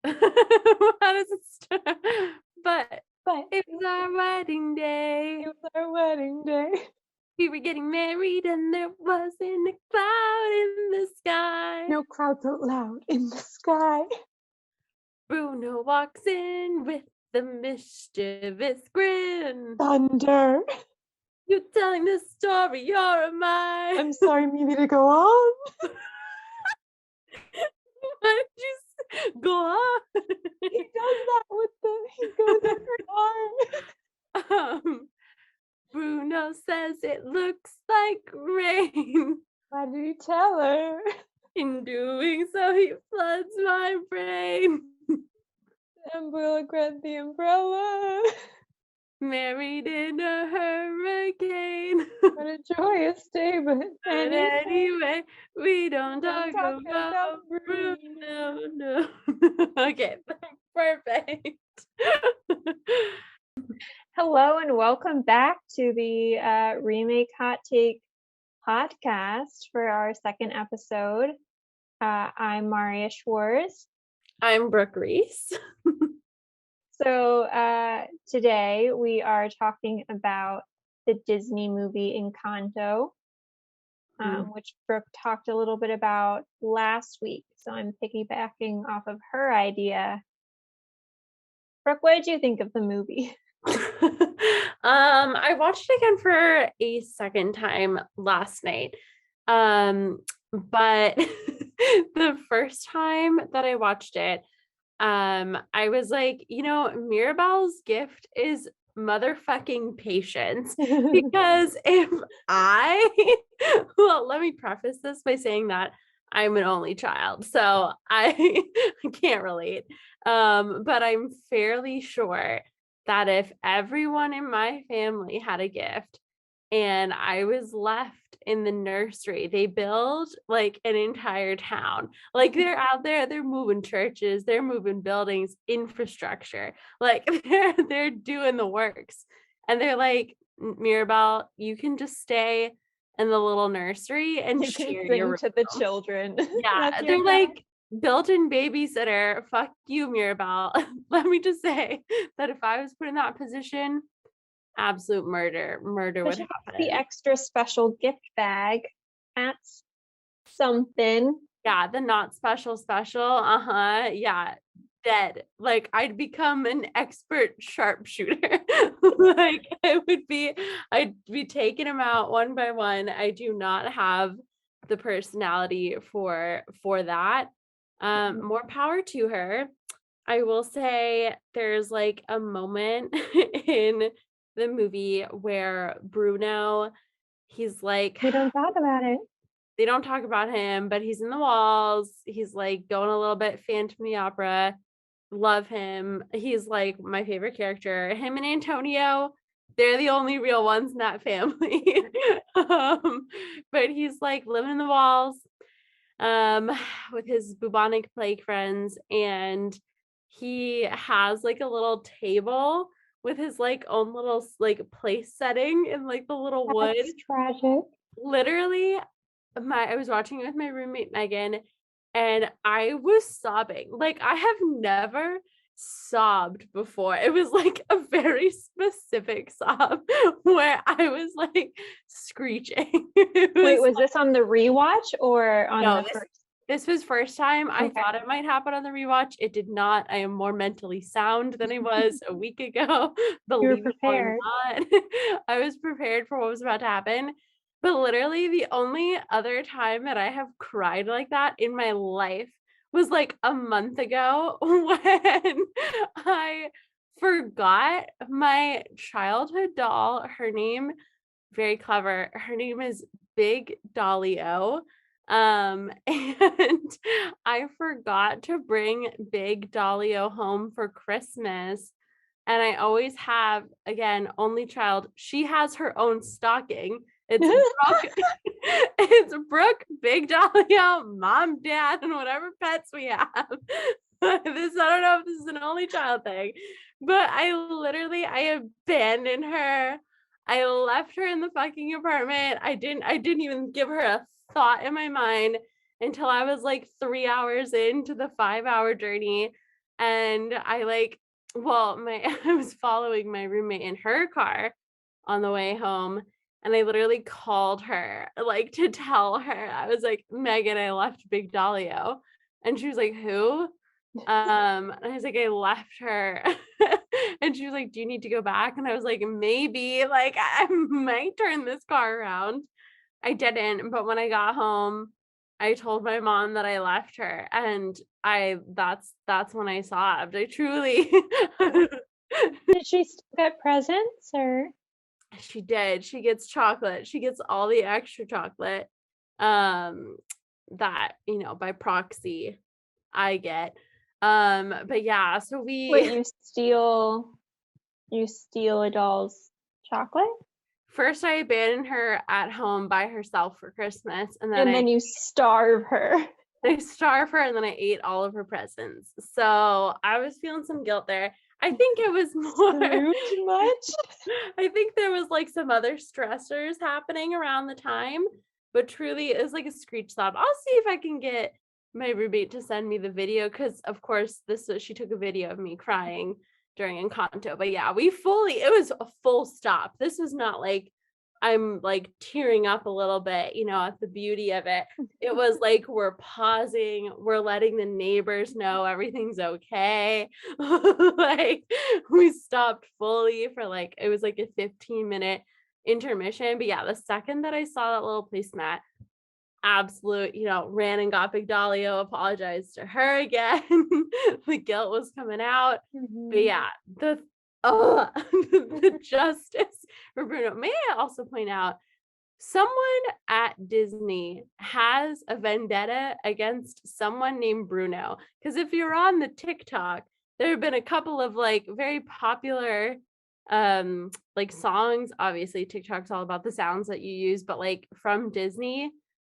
How does it start? But But it was our wedding day. it was our wedding day. We were getting married and there wasn't a cloud in the sky. No clouds allowed in the sky. Bruno walks in with the mischievous grin. Thunder. You telling this story, you're a mine. I'm sorry, maybe to go on. Why did you go on? He does that with he goes under an arm. Bruno says it looks like rain. Why did he tell her? In doing so, he floods my brain. Umbrella grabbed the umbrella. Married in a hurricane. What a joyous day, but But anyway, we don't talk about Bruno. Bruno. No. Okay, perfect. Hello and welcome back to the Remake Hot Take podcast for our second episode. I'm Marriya Schwarz. I'm Brooke Rees. So today we are talking about the Disney movie Encanto, which Brooke talked a little bit about last week. So I'm piggybacking off of her idea. Brooke, what did you think of the movie? I watched it again for a second time last night. But the first time that I watched it, I was like, Mirabel's gift is motherfucking patience. Because well, let me preface this by saying that I'm an only child, so I can't relate. But I'm fairly sure that if everyone in my family had a gift and I was left in the nursery, they build like an entire town. Like they're out there, they're moving churches, they're moving buildings, infrastructure. Like they're doing the works. And they're like, Mirabel, you can just stay in the little nursery and You can share sing your to the children. Yeah, they're like built-in babysitter. Fuck you, Mirabel. Let me just say that if I was put in that position, absolute murder would The happen. extra special gift bag. That's something. Yeah, the not special. Yeah, dead. Like I'd become an expert sharpshooter. Like I'd be taking them out one by one. I do not have the personality for that. More power to her. I will say there's like a moment in the movie where Bruno, he's like, We don't talk about it. they don't talk about him, but he's in the walls. He's like going a little bit Phantom of the Opera. Love him. He's like my favorite character. Him and Antonio, they're the only real ones in that family. But he's like living in the walls with his bubonic plague friends, and he has like a little table with his like own little like place setting in like the little wood. That's tragic. Literally, I was watching it with my roommate Megan, and I was sobbing. Like I have never sobbed before. It was like a very specific sob where I was like screeching. Wait, was this on the rewatch or on No, the first? this was first time. I Okay. thought it might happen on the rewatch. It did not. I am more mentally sound than I was a week ago. You were Believe it or prepared. not. I was prepared for what was about to happen. But literally the only other time that I have cried like that in my life was like a month ago when I forgot my childhood doll. Her name, very clever. Her name is Big Dolly O. And I forgot to bring Big Dolly-O home for Christmas. And I always have, again, only child. She has her own stocking. It's Brooke, it's Brooke, Big Dolly-O, mom, dad, and whatever pets we have. I don't know if this is an only child thing, but I abandoned her. I left her in the fucking apartment. I didn't even give her a thought in my mind until I was like 3 hours into the 5-hour journey. And I was following my roommate in her car on the way home, and I literally called her, like, to tell her. I was like, "Megan, I left Big Dalio." And she was like, "Who?" And I was like, "I left her." And she was like, "Do you need to go back?" And I was like, "Maybe, like, I might turn this car around." I didn't, but when I got home, I told my mom that I left her, and that's when I sobbed. I truly Did she still get presents or? She did. She gets chocolate. She gets all the extra chocolate, um, that, by proxy I get. But yeah, so Wait, we you steal a doll's chocolate? first I abandoned her at home by herself for Christmas, and then And then you starve her. I starved her, and then I ate all of her presents. So I was feeling some guilt there. I think it was more Scrooge much? I think there was like some other stressors happening around the time, but truly it was like a screech sob. I'll see if I can get my roommate to send me the video, because of course she took a video of me crying during Encanto. But yeah, it was a full stop. This was not like I'm like tearing up a little bit, at the beauty of it. It was like we're pausing, we're letting the neighbors know everything's okay. Like we stopped fully for like it was like a 15-minute intermission. But yeah, the second that I saw that little placemat, absolute, ran and got Big Dalio, apologized to her again. The guilt was coming out. But yeah, the justice for Bruno. May I also point out, someone at Disney has a vendetta against someone named Bruno. Because if you're on the TikTok, there have been a couple of like very popular like songs. Obviously, TikTok's all about the sounds that you use, but like from Disney.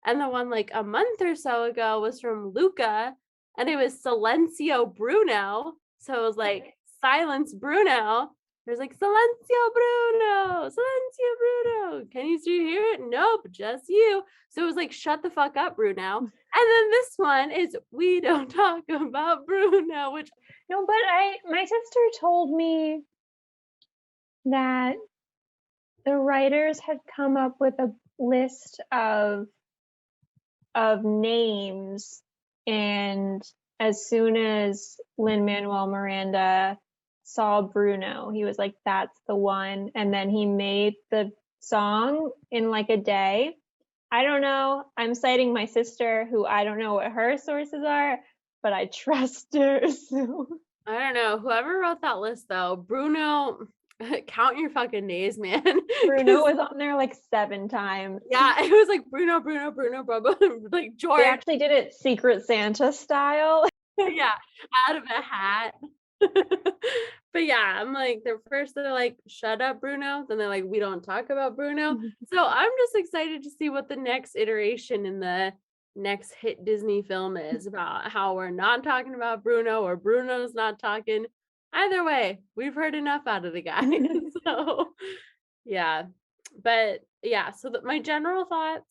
And the one like a month or so ago was from Luca, and it was Silencio Bruno. So it was like silence Bruno. There's like Silencio Bruno, Silencio Bruno. Can you still hear it? Nope, just you. So it was like shut the fuck up, Bruno. And then this one is we don't talk about Bruno, which No, but my sister told me that the writers had come up with a list of names, and as soon as Lin-Manuel Miranda saw Bruno, he was like, that's the one. And then he made the song in like a day. I don't know. I'm citing my sister, who I don't know what her sources are, but I trust her. So. I don't know. Whoever wrote that list though, Bruno, count your fucking days, man. Bruno was on there like 7 times. Yeah, it was like Bruno, Bruno, Bruno, Bruno, like George. They actually did it Secret Santa style. Yeah, out of a hat. But yeah, I'm like, they're like, shut up, Bruno. Then they're like, we don't talk about Bruno. So I'm just excited to see what the next iteration in the next hit Disney film is about, how we're not talking about Bruno or Bruno's not talking. Either way, we've heard enough out of the guy. So yeah. But yeah, so my general thoughts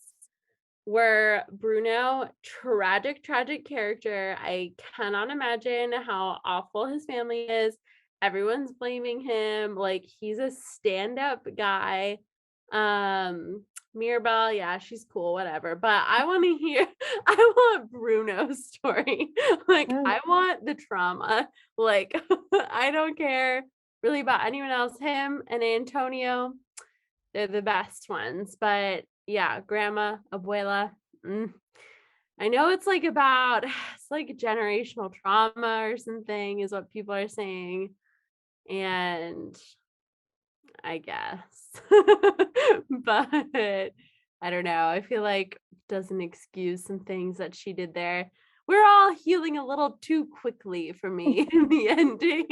were Bruno, tragic, tragic character. I cannot imagine how awful his family is. Everyone's blaming him. Like he's a stand-up guy. Mirabel, yeah, she's cool, whatever. But I want to hear, I want Bruno's story. Like, I want the trauma. Like, I don't care really about anyone else. Him and Antonio, they're the best ones. But yeah, grandma, abuela. I know it's like it's like generational trauma or something is what people are saying. And I guess. But I don't know. I feel like it doesn't excuse some things that she did there. We're all healing a little too quickly for me in the ending.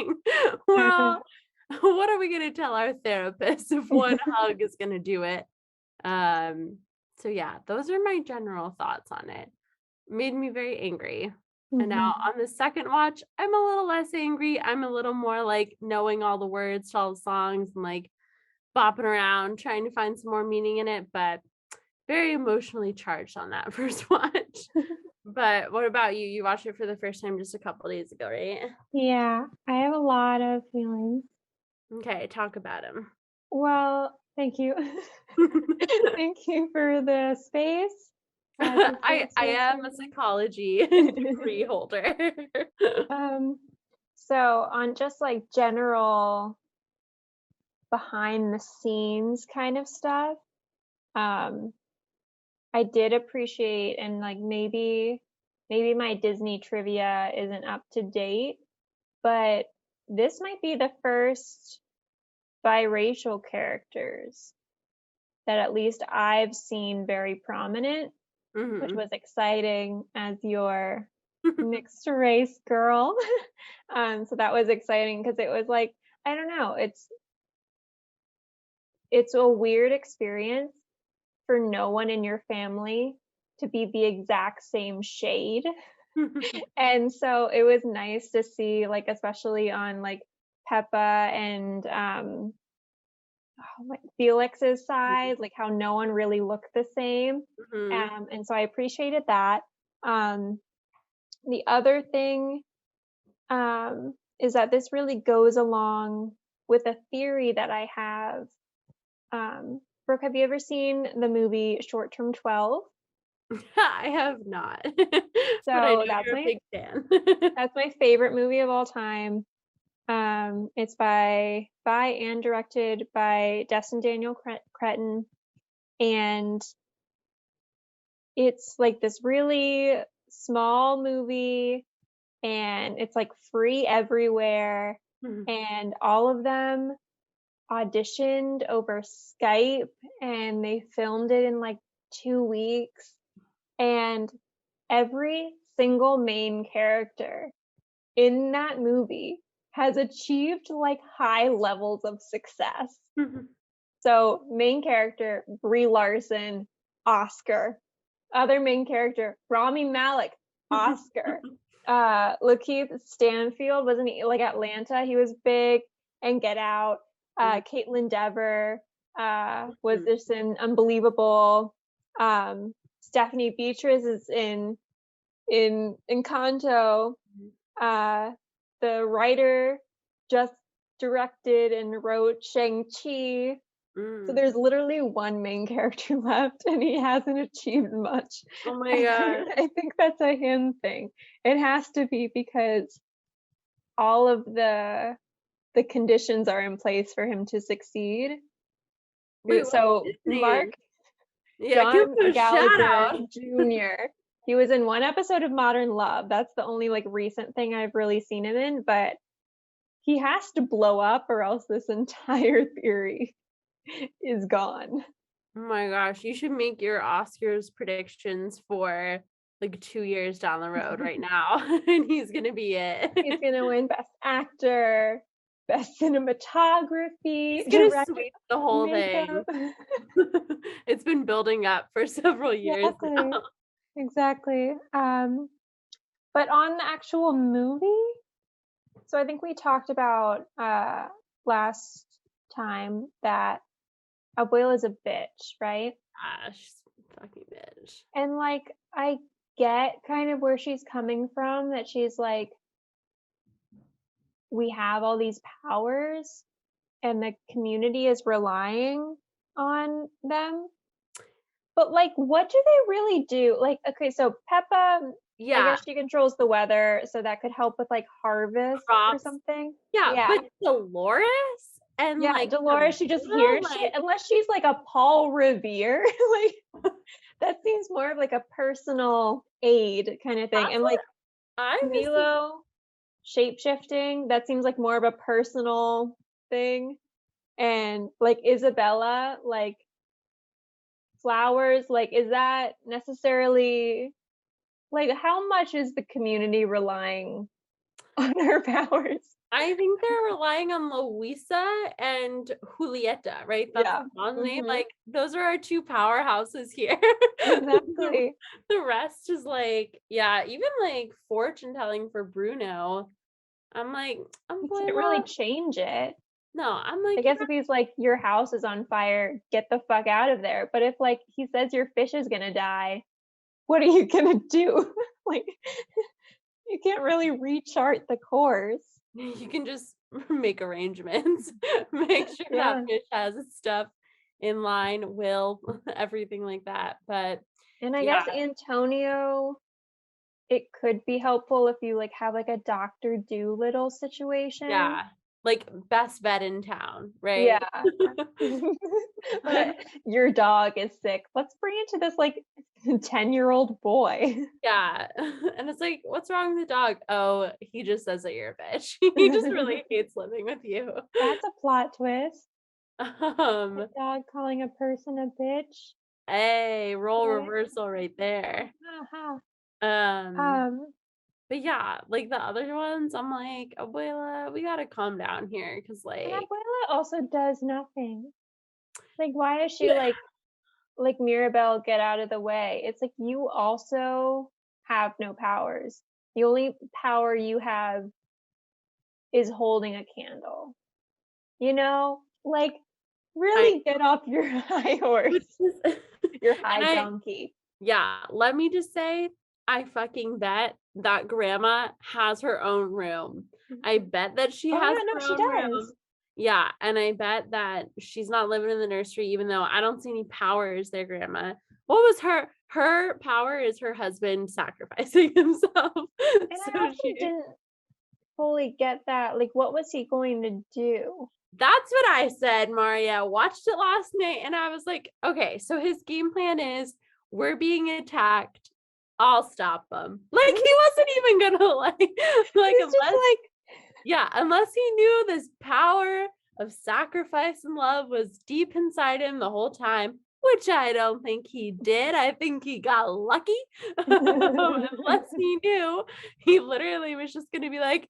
What are we going to tell our therapist if one hug is going to do it? So yeah, those are my general thoughts on it. Made me very angry. And now on the second watch, I'm a little less angry. I'm a little more like knowing all the words to all the songs and like bopping around, trying to find some more meaning in it, but very emotionally charged on that first watch. But what about you? You watched it for the first time just a couple days ago, right? Yeah, I have a lot of feelings. Okay, talk about him. Well, thank you. Thank you for the space to say I so am a freely. psychology degree holder. Um, so on just like general behind the scenes kind of stuff, um, I did appreciate and like maybe my Disney trivia isn't up to date, but this might be the first biracial characters that at least I've seen very prominent, which Mhm. was exciting as your mixed race girl. So that was exciting because it was like, I don't know, it's a weird experience for no one in your family to be the exact same shade. And so it was nice to see, like, especially on like Peppa and like Felix's side, like how no one really looked the same. Mhm. And so I appreciated that. Um, the other thing is that this really goes along with a theory that I have. Brooke, have you ever seen the movie Short Term 12? I have not, but I know So you're a big fan. that's my favorite movie of all time. It's by and directed by Destin Daniel Cretton, and it's like this really small movie, and it's like free everywhere, Mhm. and all of them auditioned over Skype, and they filmed it in like 2 weeks, and every single main character in that movie has achieved like high levels of success. So, main character Brie Larson, Oscar. Other main character Rami Malek, Oscar. Lakeith Stanfield, wasn't he like Atlanta? He was big, and Get Out. Caitlin Dever was just an unbelievable. Stephanie Beatriz is in Encanto. Uh, the writer just directed and wrote Shang-Chi. So Mm. there's literally one main character left, and he hasn't achieved much. Oh my I god. think, I think that's a him thing. It has to be because all of the conditions are in place for him to succeed. Wait, what's So his Mark name? Yeah, give John him a shout Gallagher out. Jr. He was in one episode of Modern Love. That's the only like recent thing I've really seen him in, but he has to blow up or else this entire theory is gone. Oh my gosh, you should make your Oscars predictions for like 2 years down the road right now, and he's gonna be He's it. gonna win Best Actor, Best He's Cinematography, gonna Director, sweep the whole thing. Makeup. It's been building up for several years Exactly, now. exactly. But on the actual movie, so I think we talked about last time that Abuela is a bitch, right? Gosh, fucking bitch. And like I get kind of where she's coming from, that she's like, we have all these powers and the community is relying on them. But like, what do they really do? Like, okay, so Peppa, I Yeah, guess she controls the weather, so that could help with like harvest or crops. something. Yeah, Yeah. but Dolores and Yeah, like Dolores, she just Abuela, hears shit like unless she's like a Paul Revere. Like that seems more of like a personal aid kind of thing. that's And what like I was thinking. Milo shapeshifting, that seems like more of a personal thing. And like Isabella, like flowers, like is that necessarily like how much is the community relying on her powers? I think they're relying on Luisa and Julieta, right? That's Yeah. the mom's name. Hmm. Like those are our two powerhouses here. the, Exactly. the rest is like, yeah, even like fortune telling for Bruno. I'm like, You can't really Abuela. change it. No, I'm I like, guess if he's like, your house is on fire, get the fuck out of there. But if like he says your fish is gonna die, what are you gonna do? Like, you can't really rechart the course. You can just make arrangements, make sure that Yeah. fish has its stuff in line, will, everything like that. But And I yeah, guess Antonio, it could be helpful if you, like, have, like, a Doctor Dolittle situation. yeah, like best vet in town, right? Yeah. But your dog is sick. Let's bring it to this, like, 10-year-old boy. Yeah. And it's like, what's wrong with the dog? Oh, he just says that you're a bitch. He just really hates living with you. That's a plot twist. A Um, dog calling a person a bitch. hey, role Right? reversal right there. Aha. Um, Um, but yeah, like the other ones, I'm like, Abuela, we gotta calm down here, cause and like, Abuela also does nothing. Like, why does she, like Mirabel, get out of the way? It's like, you also have no powers. The only power you have is holding a candle. You know? Like, I really get off your high horse, which is, your and high I donkey. yeah, let me just say, I fucking bet that grandma has her own room. I bet that she Oh, has yeah, no, her she own room. does. Yeah, and I bet that she's not living in the nursery, even though I don't see any powers there, grandma. What was her power is her husband sacrificing himself. And So I also she didn't fully get that. Like, what was he going to do? That's what I said, Marriya. Watched it last night and I was like, okay, so his game plan is we're being attacked. I'll stop them. Like he wasn't even gonna like He's just unless like, yeah, unless he knew this power of sacrifice and love was deep inside him the whole time, which I don't think he did. I think he got lucky. Unless he knew, he literally was just gonna be like,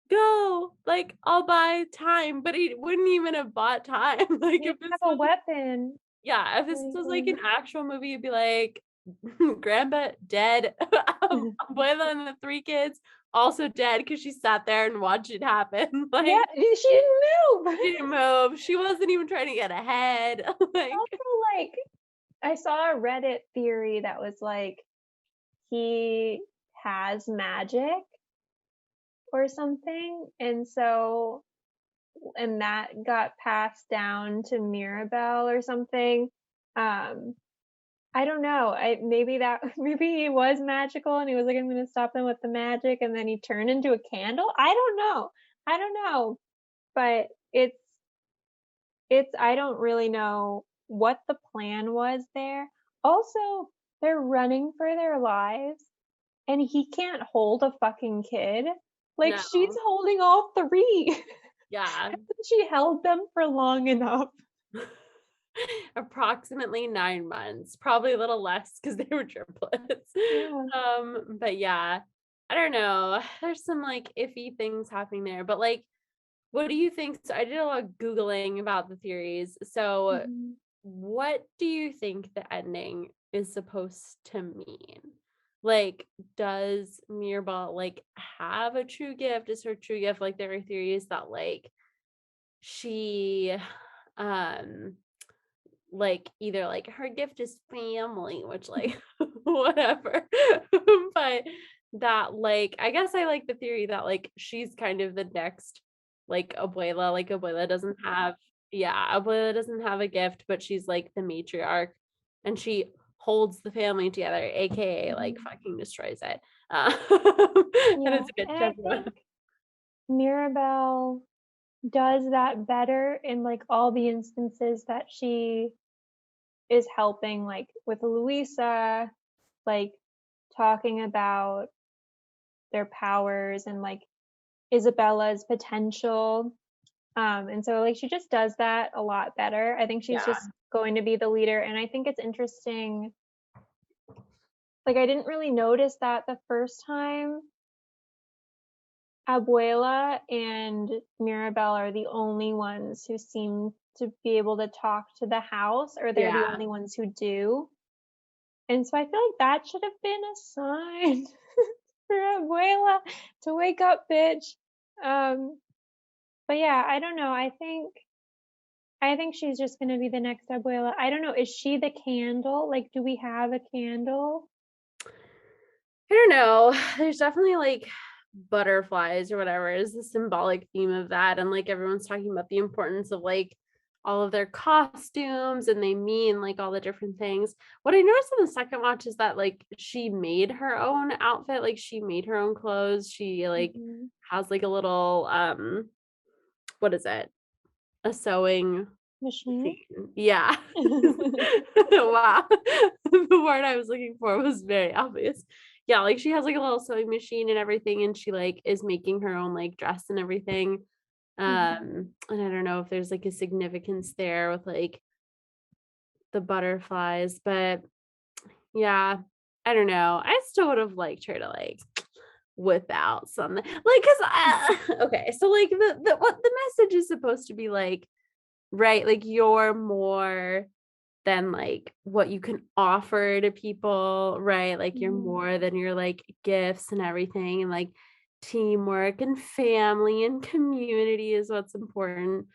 go, like, I'll buy time, but he wouldn't even have bought time. Like, he if didn't this have a was weapon yeah, if or this was like anything. an actual movie, it'd be like, grandpa dead, Abuela and the 3 kids also dead because she sat there and watched it happen. Yeah, Like, she didn't move. she didn't move. She wasn't even trying to get ahead. Like, Also, like, I saw a Reddit theory that was like, he has magic or something, and so and that got passed down to Mirabel or something. Um, I don't know. I maybe that maybe he was magical and he was like, I'm gonna stop them with the magic, and then he turned into a candle. I don't know. I don't know. But it's I don't really know what the plan was there. Also, they're running for their lives and he can't hold a fucking kid. Like, no. she's holding all 3. Yeah. She held them for long enough. Approximately 9 months, probably a little less because they were triplets. Yeah. But yeah, I don't know. There's some like iffy things happening there, but like, what do you think? So I did a lot of Googling about the theories. So, Mhm. what do you think the ending is supposed to mean? Like, does Mirabel like have a true gift? Is her true gift like there are theories that like she um like either like her gift is family, which like whatever. But that like I guess I like the theory that like she's kind of the next like abuela. Like abuela doesn't have yeah, abuela doesn't have a gift, but she's like the matriarch and she holds the family together, aka like Mhm. fucking destroys it. And Yeah, it's a and bitch I everyone. think Mirabel does that better in, like, all the instances that she is helping, like, with Louisa, like, talking about their powers and, like, Isabella's potential. And so, like, she just does that a lot better. I think she's Yeah. just going to be the leader, and I think it's interesting, like, I didn't really notice that the first time. Abuela and Mirabel are the only ones who seem to be able to talk to the house, or they're the Yeah. only ones who do. And so I feel like that should have been a sign for Abuela to wake up, bitch. Um, but yeah, I don't know. I think she's just gonna be the next Abuela. I don't know. Is she the candle? Like, do we have a candle? I don't know. There's definitely like butterflies or whatever is the symbolic theme of that. And like everyone's talking about the importance of like all of their costumes and they mean like all the different things. What I noticed in the second watch is that like she made her own outfit, like she made her own clothes. She like Mhm. has like a little what is it? A sewing Machine? machine. Yeah. Wow. The word I was looking for was very obvious. Yeah, like she has like a little sewing machine and everything, and she like is making her own like dress and everything. Mhm. And I don't know if there's like a significance there with like the butterflies, but yeah, I don't know. I still would have liked her to like without something like because okay, so like the what the message is supposed to be like, right? Like you're more than like what you can offer to people, right? Like you're Mhm. more than your like gifts and everything, and like teamwork and family and community is what's important.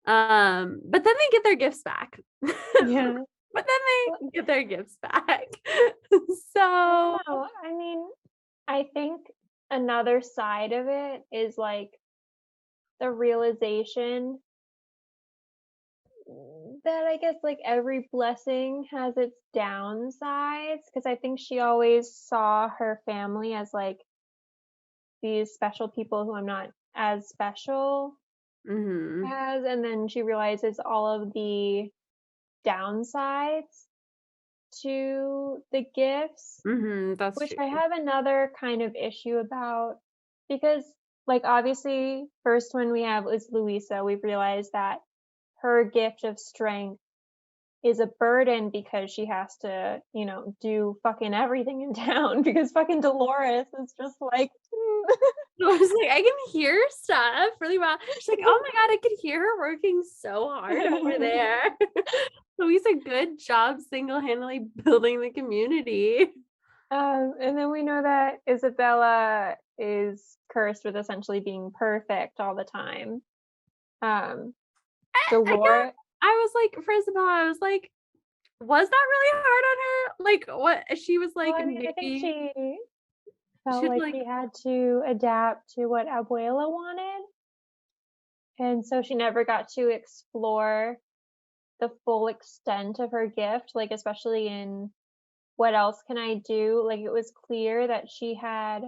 But then they get their gifts back. Yeah. But then Well, they get their gifts back. I don't So know. I mean, I think another side of it is like the realization that I guess like every blessing has its downsides because I think she always saw her family as like these special people who I'm not as special mhm. as, and then she realizes all of the downsides to the gifts, Mhm, that's which true. I have another kind of issue about because, like, obviously, first one we have is Louisa. We've realized that her gift of strength is a burden because she has to, do fucking everything in town because fucking Dolores is just like, I was like, I can hear stuff really well. She's like, oh my God, I could hear her working so hard over there. Louisa, good job single-handedly building the community. And then we know that Isabella is cursed with essentially being perfect all the time. Um, I guess Dolores, I was like, first of all, I was like, was that really hard on her? Like, what she was well, like, I mean, I think maybe she felt she'd like like, she had to adapt to what Abuela wanted, and so she never got to explore the full extent of her gift, like especially in what else can I do? Like it was clear that she had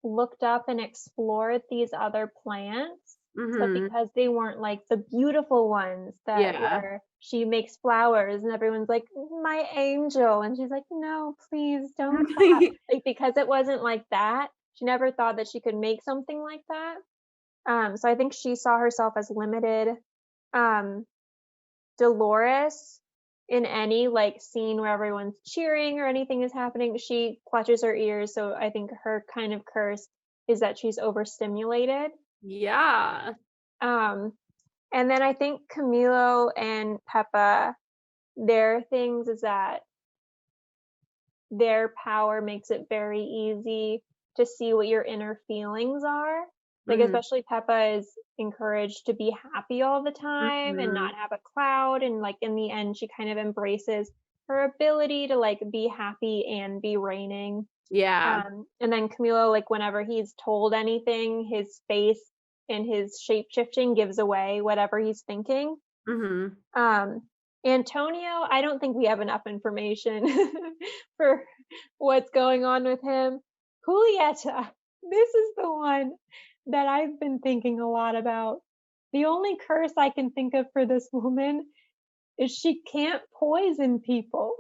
looked up and explored these other plants, but mm-hmm, because they weren't like the beautiful ones that yeah. where she makes flowers and everyone's like, "My angel," and she's like, "No, please don't clap." Like because it wasn't like that, she never thought that she could make something like that. So I think she saw herself as limited. Um, Dolores, in any like scene where everyone's cheering or anything is happening, she clutches her ears. So I think her kind of curse is that she's overstimulated. Yeah. Um, and then I think Camilo and Peppa, their things is that their power makes it very easy to see what your inner feelings are. Like, Mm-hmm, especially Peppa is encouraged to be happy all the time and mm-hmm, not have a cloud. And, like, in the end, she kind of embraces her ability to, like, be happy and be reigning. yeah. And then Camilo, like, whenever he's told anything, his face and his shape shifting gives away whatever he's thinking. Mm-hmm. Um, Antonio, I don't think we have enough information for what's going on with him. Julieta, this is the one that I've been thinking a lot about. The only curse I can think of for this woman is she can't poison people.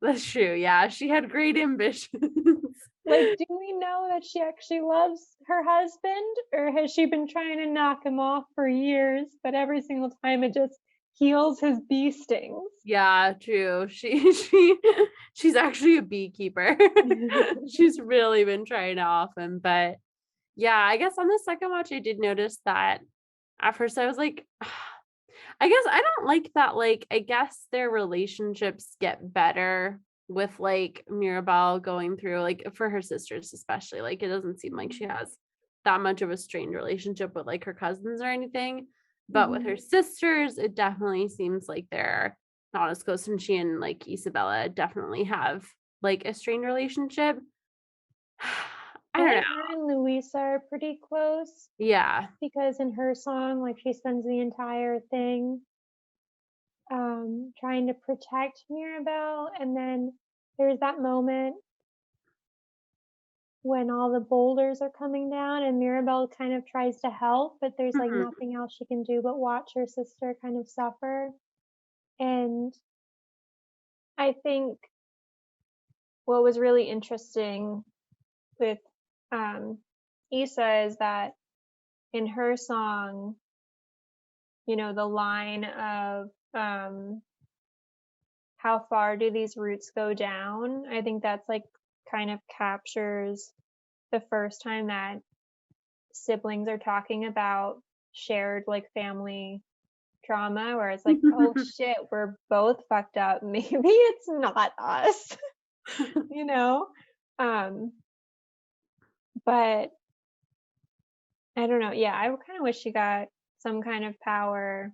That's true. Yeah, she had great ambitions. Like, do we know that she actually loves her husband, or has she been trying to knock him off for years, but every single time it just heals his bee stings? Yeah, true. She's actually a beekeeper. She's really been trying to off him, but yeah, I guess on the second watch I did notice that at first I was like, I guess I don't like that, like, I guess their relationships get better with like Mirabel going through like for her sisters especially. Like it doesn't seem like she has that much of a strained relationship with like her cousins or anything. But with Mhm. her sisters, it definitely seems like they're not as close, and she and like Isabella definitely have like a strained relationship. I I don't know. think her and Luisa are pretty close Yeah. because in her song, like she spends the entire thing trying to protect Mirabel, and then there's that moment when all the boulders are coming down and Mirabel kind of tries to help, but there's like Mhm. nothing else she can do but watch her sister kind of suffer. And I think what was really interesting with um, Issa is that in her song, the line of how far do these roots go down? I think that's like kind of captures the first time that siblings are talking about shared like family trauma, where it's like, oh shit, we're both fucked up. Maybe it's not us, you know? Um, but I don't know. Yeah, I kind of wish she got some kind of power.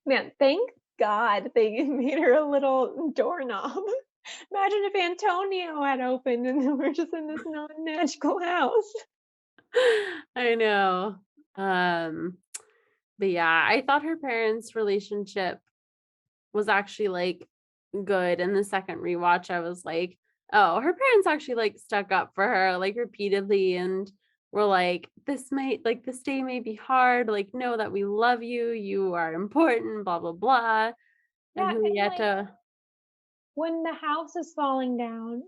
Man, thank God they made her a little doorknob. Imagine if Antonio had opened and then we're just in this non-magical house. I know. Um, but yeah, I thought her parents' relationship was actually like good. In the second rewatch, I was like, oh, her parents actually like stuck up for her like repeatedly and were like, this day may be hard. Like, know that we love you. You are important, blah, blah, blah. And Yeah, and like Julieta, when the house is falling down,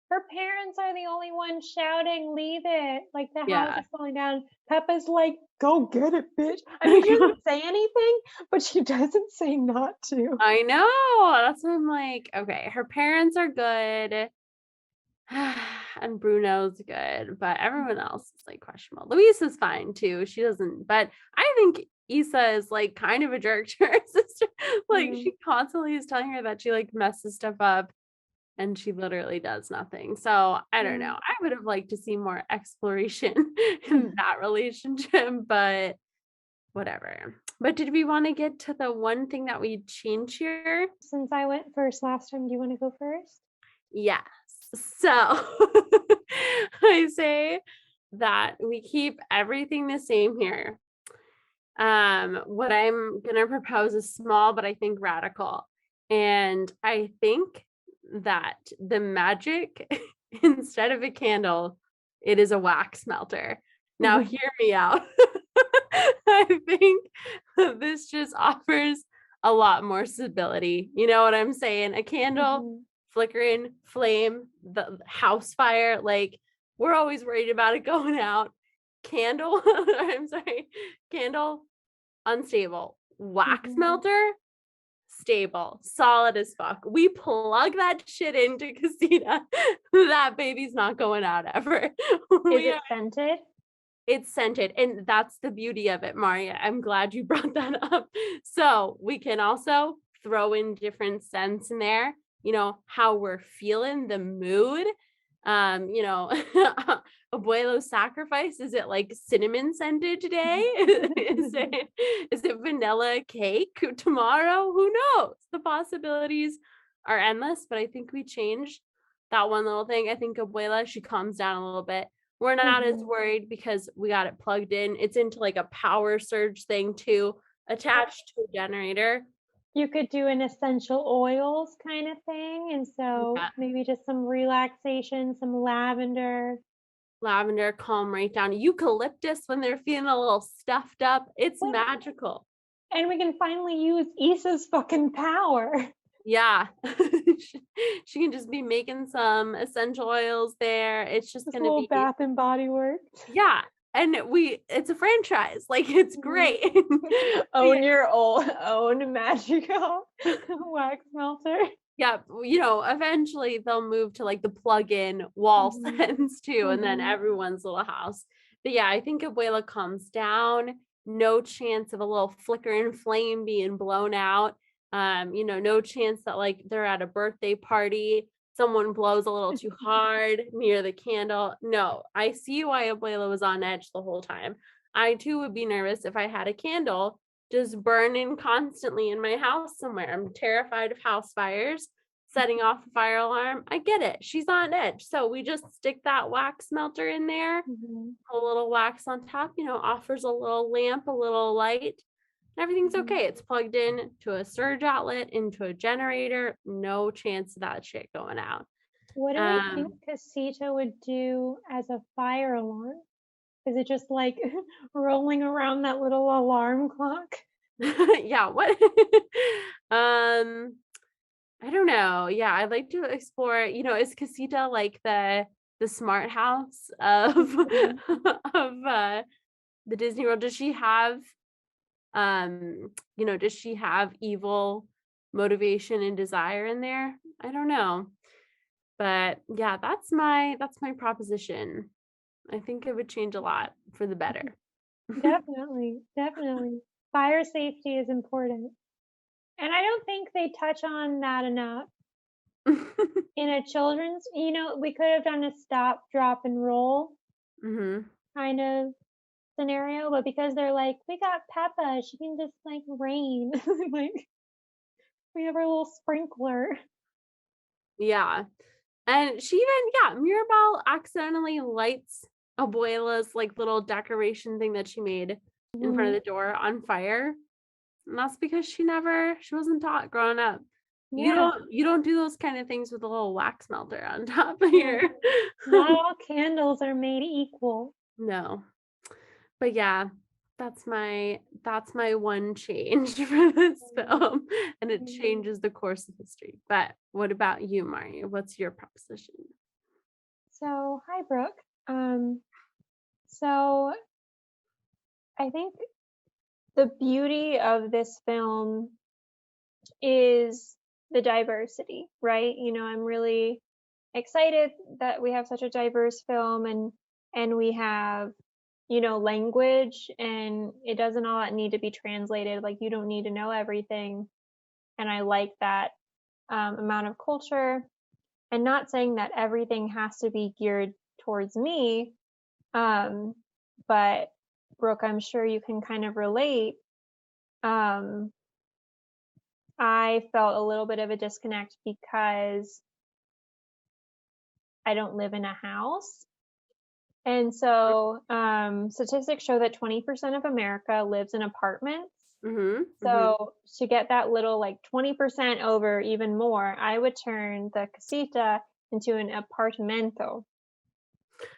her parents are the only ones shouting, "Leave it!" Like the house yeah. is falling down. Peppa's like, "Go get it, bitch!" I mean, she doesn't say anything, but she doesn't say not to. I know. That's what I'm like, okay, her parents are good. And Bruno's good, but everyone else is like questionable. Louise is fine too. She doesn't, but I think Issa is like kind of a jerk to her sister. Like Mm, she constantly is telling her that she like messes stuff up and she literally does nothing. So I don't know. mm. I would have liked to see more exploration in that relationship, but whatever. But did we want to get to the one thing that we change here? Since I went first last time, do you want to go first? Yes. So I say that we keep everything the same here. What I'm gonna propose is small, but I think radical. And I think that the magic, instead of a candle, it is a wax melter. Now, hear me out. I think this just offers a lot more stability. You know what I'm saying? A candle, Mhm. flickering flame, the house fire, like we're always worried about it going out. Candle, I'm sorry, candle, unstable. Wax Mhm. melter, stable, solid as fuck. We plug that shit into Casita. That baby's not going out ever. Is We it are, scented? it's scented. And that's the beauty of it, Marriya. I'm glad you brought that up. So we can also throw in different scents in there, how we're feeling, the mood. You know, abuelo's sacrifice, is it like cinnamon scented today? Is it vanilla cake tomorrow? Who knows? The possibilities are endless, but I think we changed that one little thing. I think abuela, she calms down a little bit. We're not as Mhm. worried because we got it plugged in. It's into like a power surge thing too, Or attached to a generator. you could do an essential oils kind of thing, and so Yeah. maybe just some relaxation, some lavender. Lavender, calm right down. Eucalyptus when they're feeling a little stuffed up. It's What? magical. And we can finally use Issa's fucking power. Yeah. She can just be making some essential oils there. It's just This gonna little be, Bath and Body Works. yeah. And it's a franchise. Like it's Mhm. great. Own your own magical wax melter. Yeah, eventually they'll move to like the plug-in wall Mhm. sense too, and then Mhm. everyone's little house. But yeah, I think Abuela calms down. No chance of a little flickering flame being blown out. No chance that like they're at a birthday party, someone blows a little too hard near the candle. No, I see why Abuela was on edge the whole time. I too would be nervous if I had a candle just burning constantly in my house somewhere. I'm terrified of house fires, setting off a fire alarm. I get it. She's on edge. So we just stick that wax melter in there, Mhm. a little wax on top, offers a little lamp, a little light. Everything's Mhm. okay. It's plugged in to a surge outlet, into a generator. No chance of that shit going out. What do we think Um, Casita would do as a fire alarm? Is it just like rolling around that little alarm clock? yeah, what? um, I don't know. Yeah, I'd like to explore, is Casita like the smart house of Mhm. of the Disney World? Does she have evil motivation and desire in there? I don't know. But yeah, that's my proposition. I think it would change a lot for the better. Definitely, definitely. Fire safety is important. And I don't think they touch on that enough in a children's, we could have done a stop, drop, and roll Mhm. kind of scenario, but because they're like, we got Peppa, she can just like rain. Like we have our little sprinkler. Yeah. And she even, yeah, Mirabel accidentally lights Abuela's like little decoration thing that she made in front of Mhm. the door on fire. And that's because she wasn't taught growing up. You Yeah, don't do those kind of things with a little wax melter on top of yeah. your Not all candles are made equal. no. But yeah, that's my one change for this Mhm. film. And it Mhm. changes the course of history. But what about you, Marty? What's your proposition? So, hi, Brooke. So I think the beauty of this film is the diversity, right? I'm really excited that we have such a diverse film and we have, language and it doesn't all need to be translated. Like you don't need to know everything. And I like that amount of culture and not saying that everything has to be geared towards me. Um, but Brooke, I'm sure you can kind of relate. Um, I felt a little bit of a disconnect because I don't live in a house. And so, statistics show that 20% of America lives in apartments. Mhm. Mhm. So, to get that little like 20% over even more, I would turn the casita into an apartamento.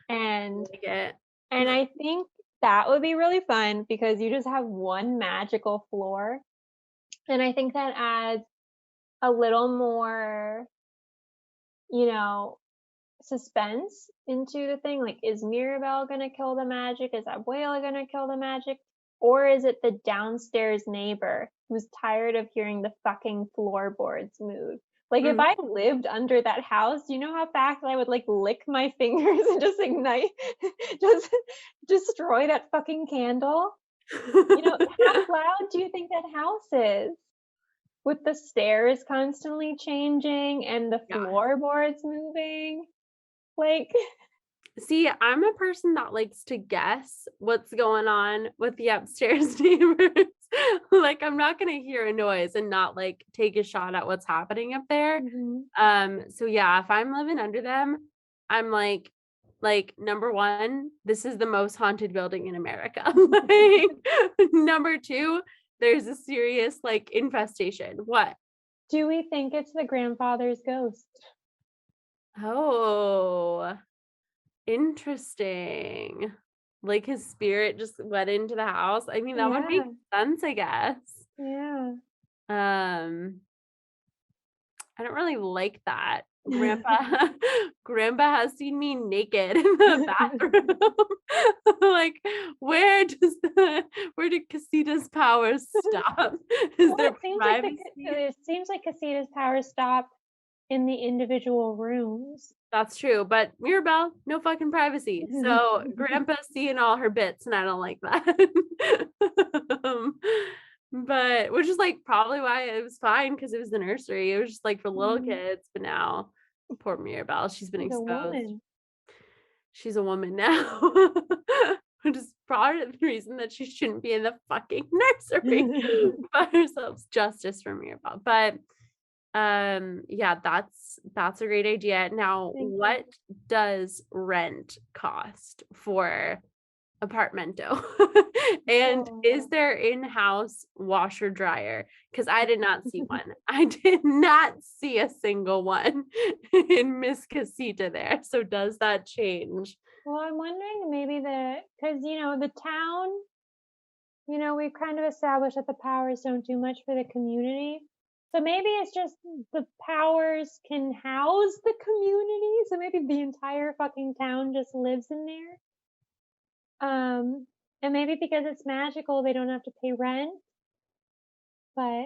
And Like it. and I think that would be really fun because you just have one magical floor. And I think that adds a little more, you know, suspense into the thing. Like, is Mirabel gonna kill the magic? Is Abuela gonna kill the magic? Or is it the downstairs neighbor who's tired of hearing the fucking floorboards move? Like, if Mhm. I lived under that house, you know how fast I would like lick my fingers and just ignite, just destroy that fucking candle? How loud do you think that house is? With the stairs constantly changing and the Yeah. floorboards moving? Like, See, I'm a person that likes to guess what's going on with the upstairs neighbors. Like, I'm not gonna hear a noise and not like take a shot at what's happening up there. mhm. So yeah, if I'm living under them, I'm like number one, this is the most haunted building in America. Like number two, there's a serious like infestation. What? Do we think it's the grandfather's ghost? Oh. Interesting. Like his spirit just went into the house. I mean, that would make Yeah, sense, I guess. yeah. Um, I don't really like that. Grandpa Grandpa has seen me naked in the bathroom. Like, where did Casita's powers stop? Is Well, there privacy? it seems like Casita's powers stop in the individual rooms. That's true, but Mirabel, no fucking privacy. So Grandpa's seeing all her bits, and I don't like that. um, but which is like probably why it was fine because it was the nursery. It was just like for little Mhm. kids, but now poor Mirabel, she's been She's a exposed. woman. She's a woman now, which is part of the reason that she shouldn't be in the fucking nursery by herself. Justice for Mirabel. But yeah, that's a great idea. Now, Thank you. what does rent cost for apartmento? And is Oh, there in-house washer dryer? Because I did not see one. I did not see a single one in Miss Casita there. So does that change? well, I'm wondering maybe because, the town, we've kind of established that the powers don't do much for the community. So maybe it's just the powers can house the community. So maybe the entire fucking town just lives in there. And maybe because it's magical, they don't have to pay rent. But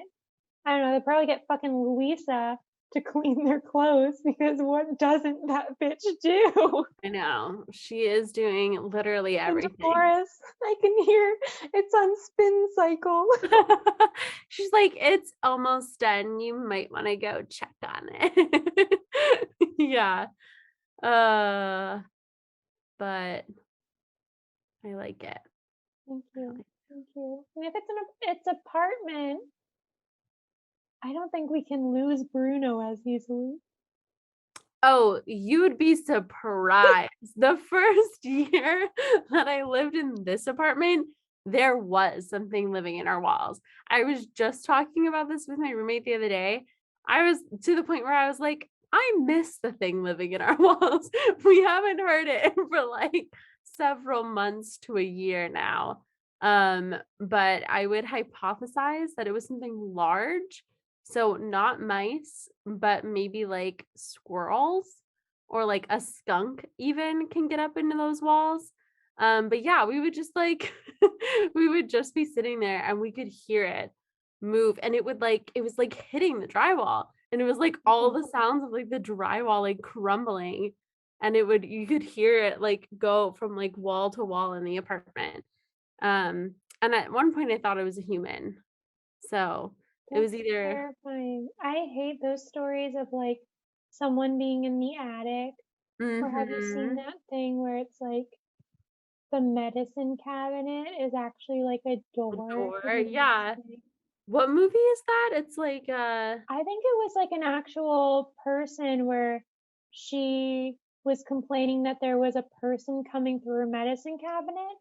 I don't know, they probably get fucking Louisa to clean their clothes because what doesn't that bitch do? I know. She is doing literally And everything. Dolores, I can hear it's on spin cycle. She's like, it's almost done. You might want to go check on it. Yeah. But I like it. Thank you. Thank you. And if it's apartment, I don't think we can lose Bruno as easily. Oh, you'd be surprised. The first year that I lived in this apartment, there was something living in our walls. I was just talking about this with my roommate the other day. I was to the point where I was like, I miss the thing living in our walls. We haven't heard it for like several months to a year now. But I would hypothesize that it was something large, so not mice, but maybe like squirrels or like a skunk even can get up into those walls. But yeah, we would just like we would just be sitting there and we could hear it move, and it was like hitting the drywall, and it was like all the sounds of like the drywall like crumbling, and you could hear it like go from like wall to wall in the apartment. And at one point I thought it was a human. So it was That's either terrifying. I hate those stories of like someone being in the attic. Or have you seen mhm. that thing where it's like the medicine cabinet is actually like a door Door, hidden in yeah. space? What movie is that? It's like, I think it was like an actual person where she was complaining that there was a person coming through her medicine cabinet,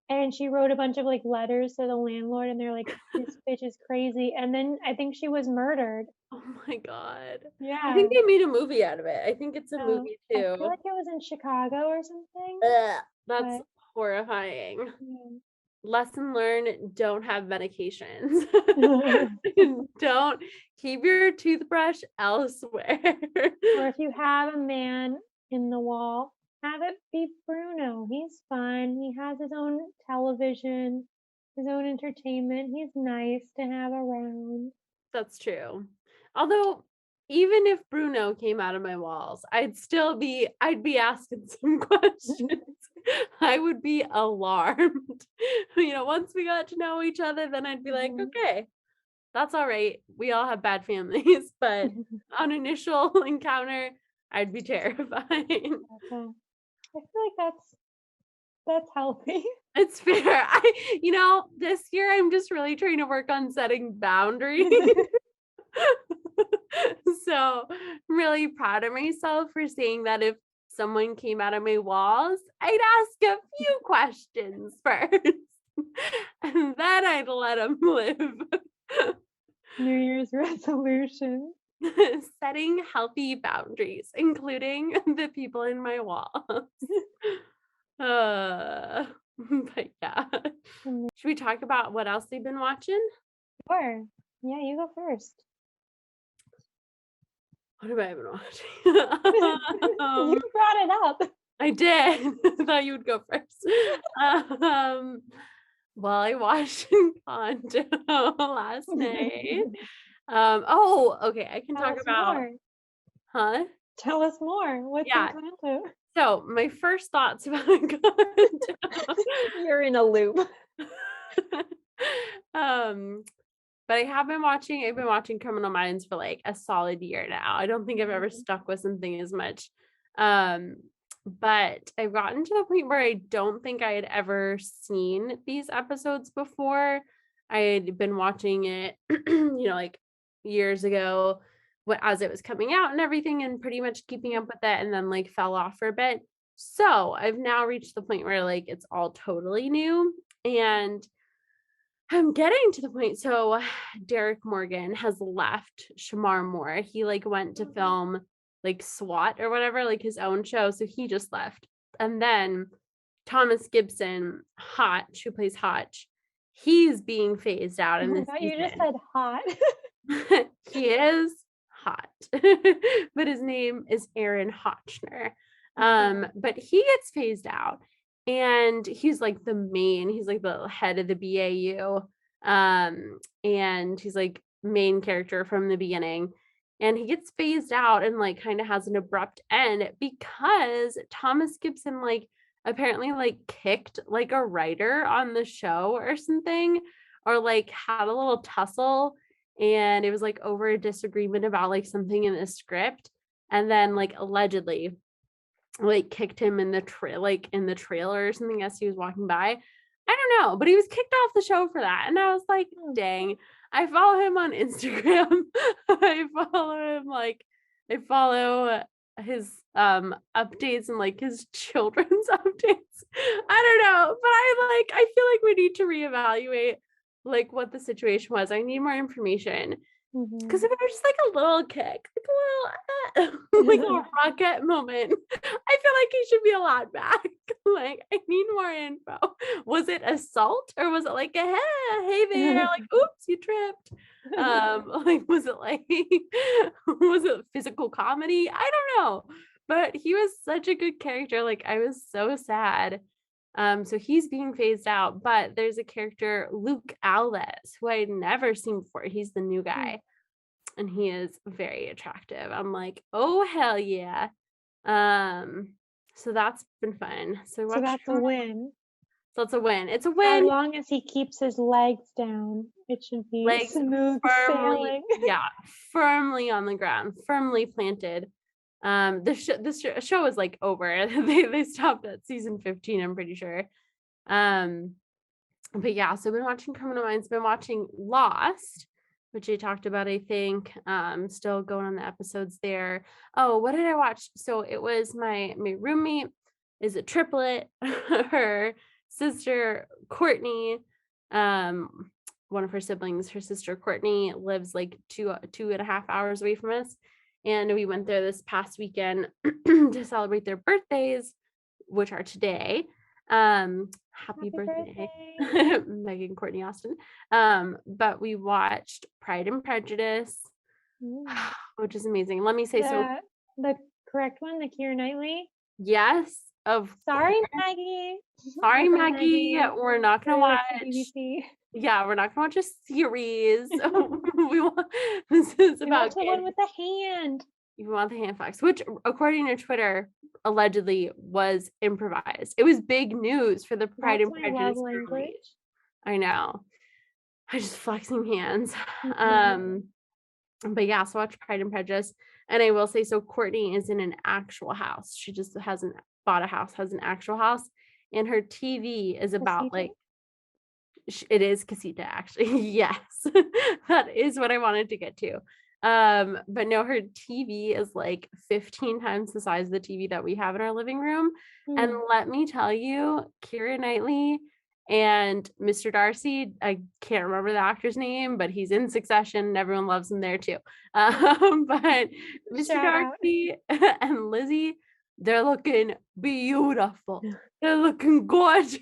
and she wrote a bunch of like letters to the landlord, and they're like, this bitch is crazy. And then I think she was murdered. oh my God. I think Yeah. they made a movie out of it. I think it's a So movie I feel too. like it was in Chicago or something. Ugh, that's But horrifying. yeah. Lesson learned, don't have medications. Don't keep your toothbrush elsewhere. Or if you have a man in the wall, have it be Bruno. He's fun. He has his own television, his own entertainment. He's nice to have around. That's true. Although, even if Bruno came out of my walls, I'd be asking some questions. I would be alarmed. Once we got to know each other, then I'd be like, Mhm. okay, that's all right. We all have bad families, but on initial encounter, I'd be terrified. Okay. I feel like that's healthy. It's fair. This year I'm just really trying to work on setting boundaries. So I'm really proud of myself for saying that if someone came out of my walls, I'd ask a few questions first, and then I'd let them live. New Year's resolution. Setting healthy boundaries, including the people in my walls. But yeah. Mm, Should we talk about what else they've been watching? sure. Yeah, you go first. What have I been watching? You brought it up. I did. I thought you would go first. Um, well, I watched Encanto last night. Okay, I can Tell talk us about, more. huh? Tell us more. What's Yeah. Encanto? So my first thoughts about Encanto. You're in a loop. um, but I've been watching Criminal Minds for like a solid year now. I don't think I've ever Mhm. stuck with something as much. Um, but I've gotten to the point where I don't think I had ever seen these episodes before. I had been watching it, like years ago as it was coming out and everything, and pretty much keeping up with it, and then like fell off for a bit. So I've now reached the point where like it's all totally new. And I'm getting to the point. So Derek Morgan has left Shamar Moore. He like went to film like SWAT or whatever, like his own show. So he just left. And then Thomas Gibson, Hotch, who plays Hotch, he's being phased out in Oh my this God, you just season. said hot. He is hot, but his name is Aaron Hotchner. But he gets phased out, and he's like he's like the head of the BAU. And he's like main character from the beginning. And he gets phased out and like kind of has an abrupt end because Thomas Gibson like apparently like kicked like a writer on the show or something, or like had a little tussle, and it was like over a disagreement about like something in the script, and then like allegedly like kicked him in the in the trailer or something as he was walking by. I don't know, but he was kicked off the show for that. And I was like, dang, I follow him on Instagram. I follow his updates and like his children's updates. I don't know, but I feel like we need to reevaluate like what the situation was. I need more information. Because if it was just like a little kick, like a little, like a rocket moment, I feel like he should be allowed back. Like, I need more info. Was it assault, or was it like a hey there, like oops, you tripped? Like was it physical comedy? I don't know. But he was such a good character. Like I was so sad. So he's being phased out, but there's a character, Luke Alves, who I'd never seen before. He's the new guy, and he is very attractive. I'm like, oh hell yeah. So that's been fun. So that's a win. So it's a win. It's a As win. long as he keeps his legs down, it should be Legs smooth sailing. Yeah, firmly on the ground, firmly planted. The show is like over. They stopped at season 15, I'm pretty sure. But yeah, so I've been watching Criminal Minds, been watching Lost, which I talked about, I think. Still going on the episodes there. Oh, what did I watch? So it was my roommate is a triplet. Her sister Courtney, one of her siblings, her sister Courtney, lives like 2.5 hours away from us. And we went there this past weekend to celebrate their birthdays, which are today. Happy birthday. Megan Courtney Austin. But we watched Pride and Prejudice, which is amazing. Let me say the correct one, the Keira Knightley. Yes. Sorry, Maggie. Sorry, Maggie. We're not gonna watch. Yeah, we're not gonna watch a series. This is about the one with the hand. You want the hand flex, which according to Twitter allegedly was improvised. It was big news for the Pride and Prejudice language. I know. I just flexing hands. But yeah, so watch Pride and Prejudice. And I will say, so Courtney is in an actual house. She just hasn't bought a house, has an actual house. And her TV is about like, it is Casita actually. Yes, that is what I wanted to get to. But no, her TV is like 15 times the size of the TV that we have in our living room. And let me tell you, Keira Knightley and Mr. Darcy, I can't remember the actor's name, but he's in Succession and everyone loves him there too. But Mr. Darcy and Lizzie, they're looking beautiful. They're looking gorgeous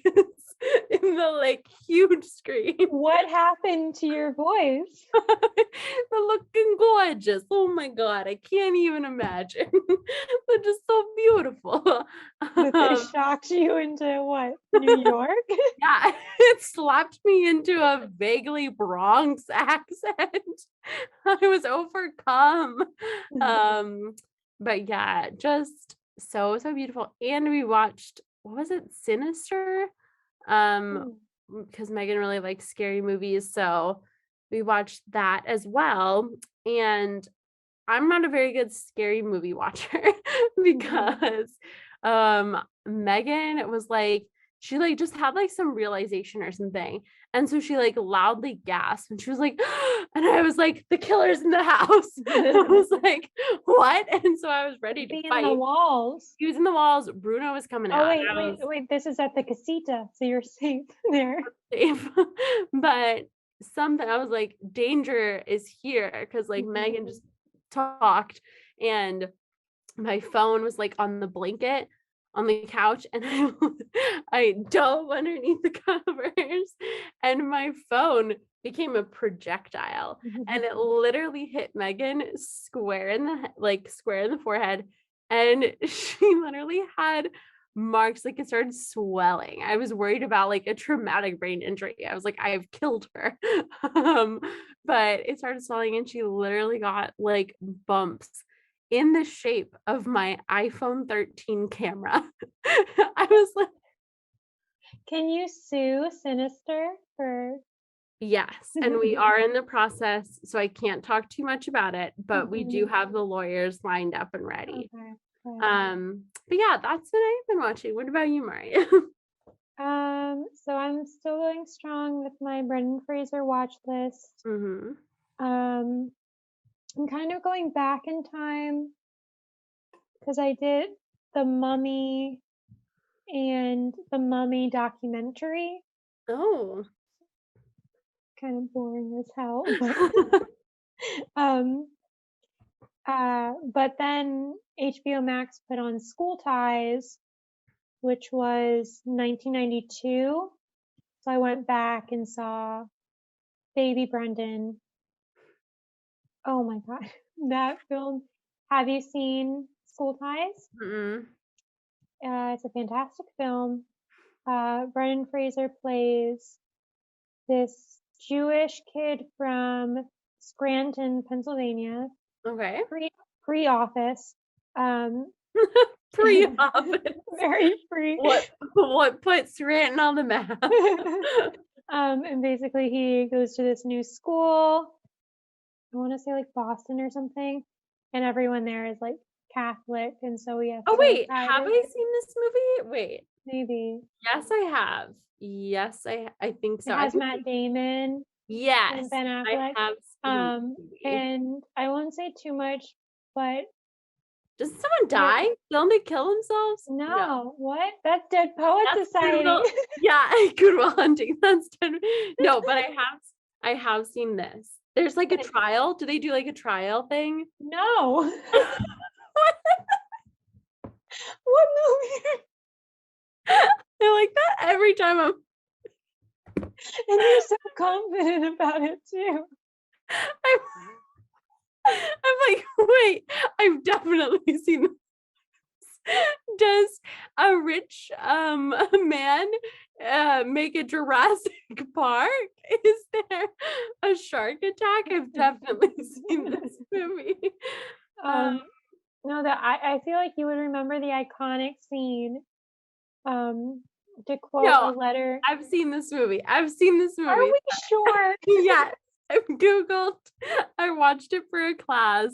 in the like huge screen. What happened to your voice? They're looking gorgeous. Oh my god, I can't even imagine. They're just so beautiful. It shocked you into what? New York? Yeah, it slapped me into a vaguely Bronx accent. I was overcome. But yeah, just so beautiful. And we watched, what was it, Sinister? Because Megan really likes scary movies, so we watched that as well. And I'm not a very good scary movie watcher because Megan was like, she like just had like some realization or something. And so she like loudly gasped and she was like, and I was like, the killer's in the house. I was like, what? And so I was ready to Be in the fight. walls. He was in the walls. Bruno was coming Oh, out. wait, I wait, was wait. This is at the casita, so you're safe there. safe. But something I was like, danger is here because like Megan just talked and my phone was like on the blanket on the couch and I dove underneath the covers and my phone became a projectile and it literally hit Megan square in the square in the forehead and she literally had marks like it started swelling. I was worried about like a traumatic brain injury. I was like, I've killed her. um, but it started swelling and she literally got like bumps in the shape of my iPhone 13 camera. I was like, Can you sue Sinister for? yes. And we are in the process. So I can't talk too much about it, but we do have the lawyers lined up and ready. Okay. But yeah, that's what I've been watching. What about you, Marriya? So I'm still going strong with my Brendan Fraser watch list. Mm-hmm. I'm kind of going back in time because I did the Mummy and the Mummy documentary. Oh. Kind of boring as hell, but but then HBO Max put on School Ties, which was 1992. So I went back and saw Baby Brendan. Oh my god, that film. Have you seen School Ties? Mm-mm. It's a fantastic film. Brendan Fraser plays this Jewish kid from Scranton, Pennsylvania, Okay. pre-office. Pre-office. Very free. What puts Scranton on the map? And basically he goes to this new school. I want to say like Boston or something, and everyone there is like Catholic, and so we have Oh to wait, try have to I seen this movie? Wait. maybe. Yes, I have. Yes, I think It so. I has think Matt Damon yes, and Ben I Affleck. have seen this movie. And I won't say too much, but Does someone die? Don't they kill themselves? no, what? That's Dead Poet That's Society. Good Will, yeah, Good Will Hunting. That's dead. No, but I have seen this. There's like a trial. Do they do like a trial thing? No. What movie? I like that every time And you're so confident about it too. I'm, I'm like, wait, I've definitely seen this. Does a rich man make a Jurassic Park? Is there a shark attack? I've definitely seen this movie. No, that I feel like you would remember the iconic scene. To quote a No, letter. I've seen this movie. I've seen this movie. Are we sure? Yes, I've Googled. I watched it for a class.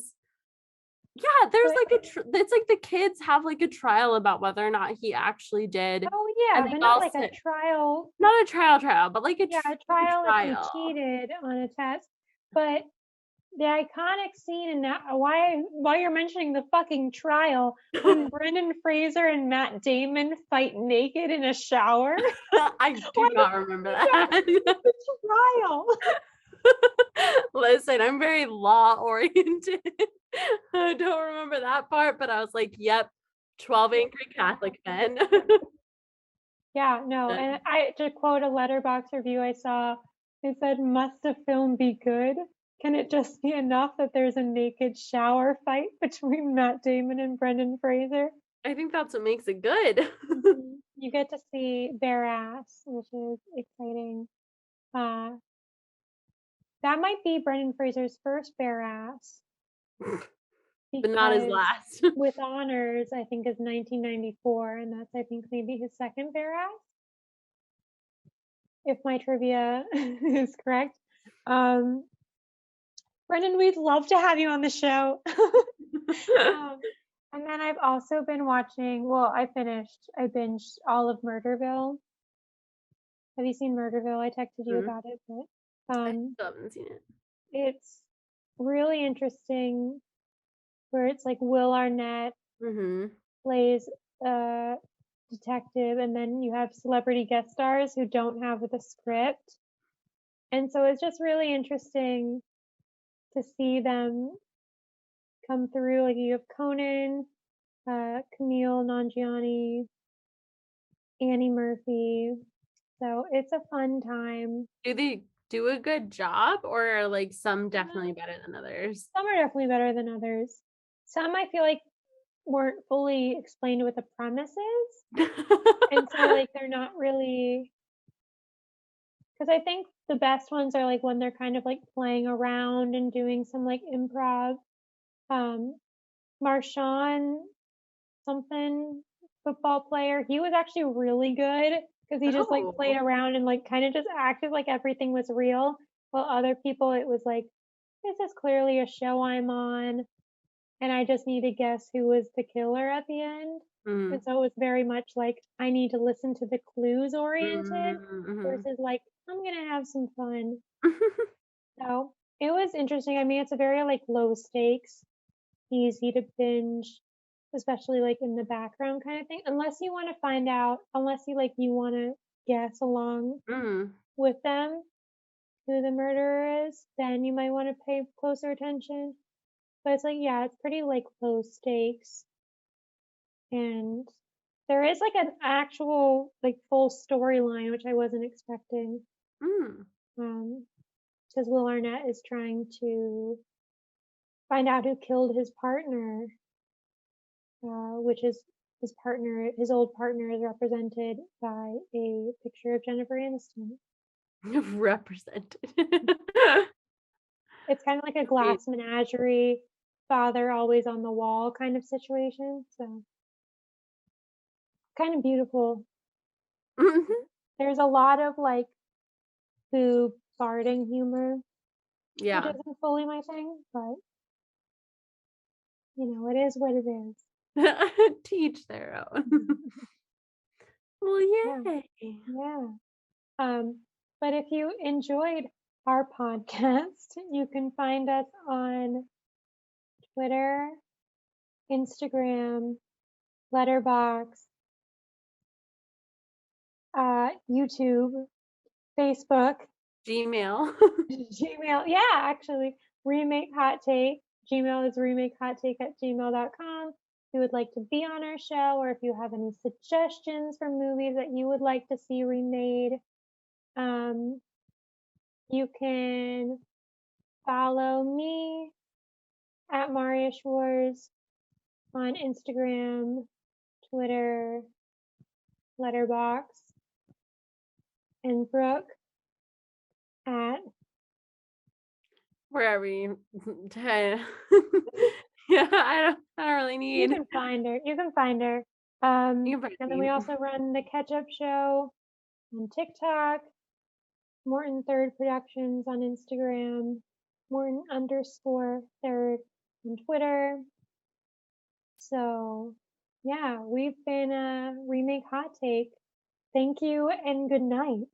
Yeah, there's like it's like the kids have like a trial about whether or not he actually did. Oh yeah, but not like a trial. Not a trial, but like a trial if he cheated on a test. But the iconic scene in that, why you're mentioning the fucking trial, when Brendan Fraser and Matt Damon fight naked in a shower. I do not remember that. The trial. Listen, I'm very law oriented. I don't remember that part, but I was like, yep, 12 angry Catholic men. Yeah, no, and I to quote a Letterboxd review I saw, it said, "Must a film be good? Can it just be enough that there's a naked shower fight between Matt Damon and Brendan Fraser?" I think that's what makes it good. You get to see bare ass, which is exciting. That might be Brendan Fraser's first bare ass. But not his last. With honors, I think, is 1994, and that's, I think, maybe his second bare ass, if my trivia is correct. Brendan, we'd love to have you on the show. And then I've also been watching, well, I binged all of Murderville. Have you seen Murderville? I texted you Mhm. about it, but I still haven't seen it. it's really interesting where it's like Will Arnett Mhm. plays a detective, and then you have celebrity guest stars who don't have the script. And so it's just really interesting to see them come through. Like you have Conan, Camille Nanjiani, Annie Murphy. So it's a fun time. Do they do a good job, or are, like, some Uh, definitely better than others? some are definitely better than others. Some I feel like weren't fully explained what the premise is. And so like they're not really, because I think the best ones are like when they're kind of like playing around and doing some like improv. Um, Marshawn something football player, he was actually really good because he just like played Oh. around and like kind of just acted like everything was real. While other people, it was like, this is clearly a show I'm on, and I just need to guess who was the killer at the end. And Mm. so it was very much like I need to listen to the clues oriented Mm, mhm. versus like I'm gonna have some fun. So it was interesting. I mean, it's a very like low stakes, easy to binge, especially like in the background kind of thing. Unless you want to find out, unless you like you want to guess along Mm. with them who the murderer is, then you might want to pay closer attention. But it's like, yeah, it's pretty like low stakes. And there is like an actual like full storyline, which I wasn't expecting. Mm. Um, because Will Arnett is trying to find out who killed his partner, which is his partner. His old partner is represented by a picture of Jennifer Aniston. Represented. It's kind of like a Sweet. glass menagerie, father always on the wall kind of situation. So kind of beautiful. Mhm. There's a lot of like boob farting humor, which Yeah. isn't fully my thing, but it is what it is. Teach their own. Well, Yeah, yay. yeah. But if you enjoyed our podcast, you can find us on Twitter, Instagram, Letterboxd, YouTube, Facebook, Gmail. Gmail. Yeah, actually, Remake Hot Take. Gmail is remakehottake@gmail.com. If you would like to be on our show, or if you have any suggestions for movies that you would like to see remade, um, you can follow me at marriyaschwarz on Instagram, Twitter, Letterboxd, and Brooke at Wherever you Yeah, I don't really you need. can find her. You can find her. You can find And then we me. also run the Catch Up Show on TikTok, Morton Third Productions on Instagram, Morton underscore third on Twitter. So yeah, we've been a Remake Hot Take. Thank you and good night.